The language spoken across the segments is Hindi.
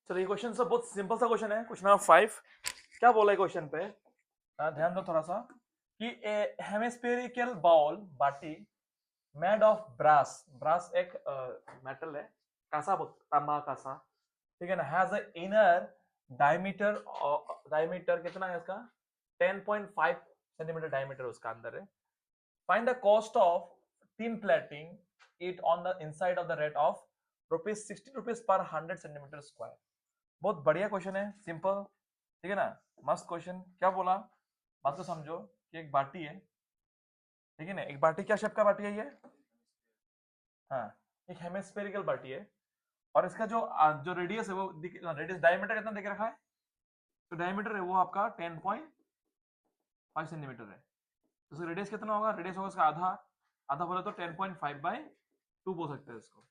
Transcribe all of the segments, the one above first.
चलो ये क्वेश्चन सब बहुत सिंपल सा क्वेश्चन है। क्वेश्चन नंबर 5 क्या बोला है क्वेश्चन पे, ध्यान दो थोड़ा सा कि ए हेमिस्फेरिकल बाउल बाटी मेड ऑफ ब्रास, ब्रास एक मेटल है, कांसा, तांबा कांसा, ठीक है ना, has a inner diameter, diameter कितना है इसका 10.5 सेंटीमीटर डायमीटर उसका अंदर है। Find the cost of tin plating it on the inside of the rate of ₹60 पर 100 सेंटीमीटर स्क्वायर। बहुत बढ़िया क्वेश्चन है, सिंपल, ठीक है ना, मस्त क्वेश्चन। क्या बोला, बात तो समझो कि एक बाटी है, ठीक है ना, एक बाटी क्या शेप का बाटी है ये, हाँ, एक हेमिस्फेरिकल बाटी है, और इसका जो जो रेडियस है वो रेडियस डायमीटर कितना देख रखा है, तो डायमीटर है वो आपका 10.5 सेंटीमीटर है, तो इसका रेडियस कितना होगा, रेडियस होगा इसका आधा, आधा बोले तो 10.5/2 बोल सकते हैं इसको,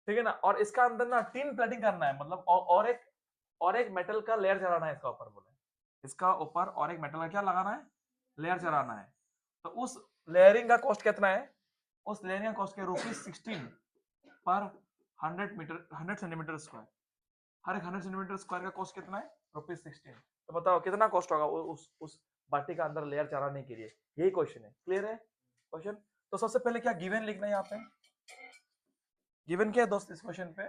ठीक है ना। और इसका अंदर ना टिन प्लेटिंग करना है, मतलब और एक मेटल का लेयर चढ़ाना है इसका ऊपर, बोले इसका ऊपर और एक मेटल का क्या लगाना है, लेयर चढ़ाना है। तो उस लेयरिंग का कॉस्ट कितना है, उस लेयरिंग का कॉस्ट के ₹16 पर 100 सेंटीमीटर स्क्वायर, हर एक 100 सेंटीमीटर स्क्वायर का कॉस्ट कितना है, ₹16। तो बताओ कितना कॉस्ट होगा उस बाटी का अंदर लेयर चढ़ाने के लिए, यही क्वेश्चन है। क्लियर है क्वेश्चन। तो सबसे पहले क्या गिवन लिखना है यहाँ पे, गिवन क्या है दोस्त इस क्वेश्चन पे,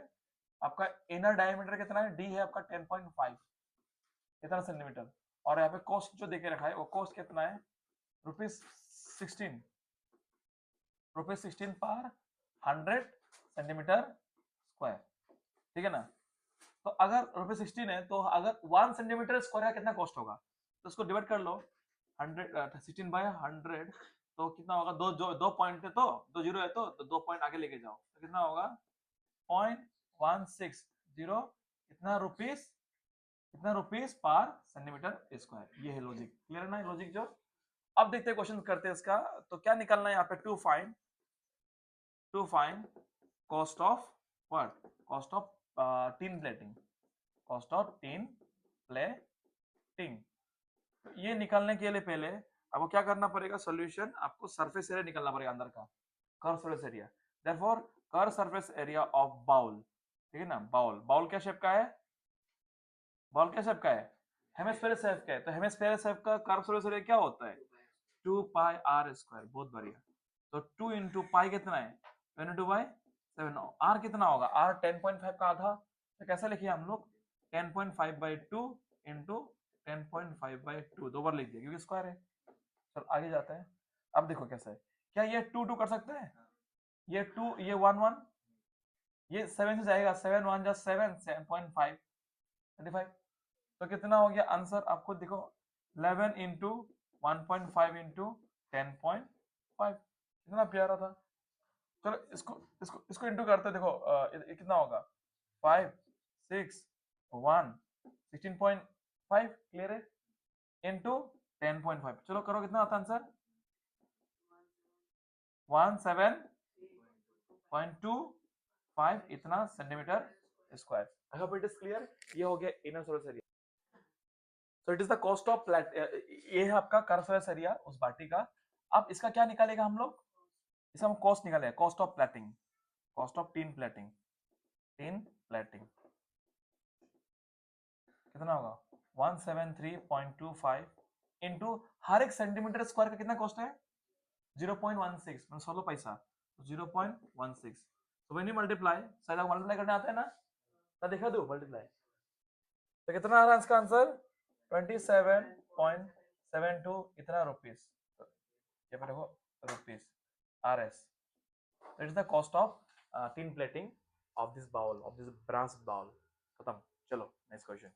आपका इनर डायमीटर कितना है, डी है आपका 10.5 कितना सेंटीमीटर, और यहाँ पे कॉस्ट जो देके रखा है वो कॉस्ट कितना है, ₹16, ₹16 पर 100 सेंटीमीटर स्क्वायर, ठीक है ना। तो अगर ₹16 है तो अगर 1 सेंटीमीटर स्क्वायर का कितना कॉस्ट होगा, तो उसको डिवाइड कर लो 16/100, तो कितना होगा, दो पॉइंट है तो दो जीरो है तो दो पॉइंट आगे लेके जाओ, तो कितना होगा 0.160, कितना रुपीस पर सेंटीमीटर स्क्वायर। ये है लॉजिक, क्लियर है ना लॉजिक जो। अब देखते हैं क्वेश्चन करते हैं इसका, तो क्या निकालना है यहाँ पे, to find cost of what, cost of tin plating, cost of tin plating. ये निकालने के लिए पहले आपको क्या करना पड़ेगा, सॉल्यूशन, आपको सरफेस एरिया निकालना पड़ेगा अंदर का, curve surface area. Therefore curve surface area of bowl, ठीक है ना, बाउल, बाउल क्या शेप का है, बाउल क्या शेप का है, हेमिस्फेयर शेप का है, तो हेमिस्फेयर शेप का कर्व सरफेस एरिया क्या होता है, 2πr²। बहुत बढ़िया। तो 2 इंटू पाई कितना है, 22/7, आर कितना होगा, आर 10.5 का आधा, तो कैसा लिखिए हम लोग 10.5/2 इंटू 10.5/2, दो बार लिख दिया क्योंकि स्क्वायर है। चल आगे जाते हैं। अब देखो कैसा है, क्या ये 2 कर सकते हैं, ये 2, ये 1 1, ये 7 से जाएगा, 7 1 जा 7, 7.5 25, तो कितना हो गया आंसर, आपको देखो 11 इंटू 1.5 इंटू 10.5, कितना प्यारा था। चलो इसको इंटू करते, देखो ये कितना होगा 5 6 1 16.5, क्लियर है, इंटू 10.5, चलो करो कितना आता आंसर 17.25 इतना centimetre square. I hope it is clear. ये हो गया inner surface area. So it is the cost of plate, ये है आपका कर्व सरफेस एरिया उस बाटी का। अब इसका क्या निकालेगा हम लोग, इसका हम कॉस्ट निकालेगा, cost of plating, cost of tin plating, tin plating कितना होगा 173.25 इंटू हर एक सेंटीमीटर स्क्वायर का कितना कॉस्ट है 0.16, मतलब 16 पैसा, 0.16। तो व्हेन यू मल्टीप्लाई, शायद आपको मल्टीप्लाई करने आता है ना, मैं दिखा दूं मल्टीप्लाई, तो कितना आ रहा है इसका आंसर 27.72 इतना रुपीस, ये पर देखो rupees RS। That is the cost of tin plating of this bowl, of this brass bowl। खत्म। चलो नेक्स्ट क्वेश्चन।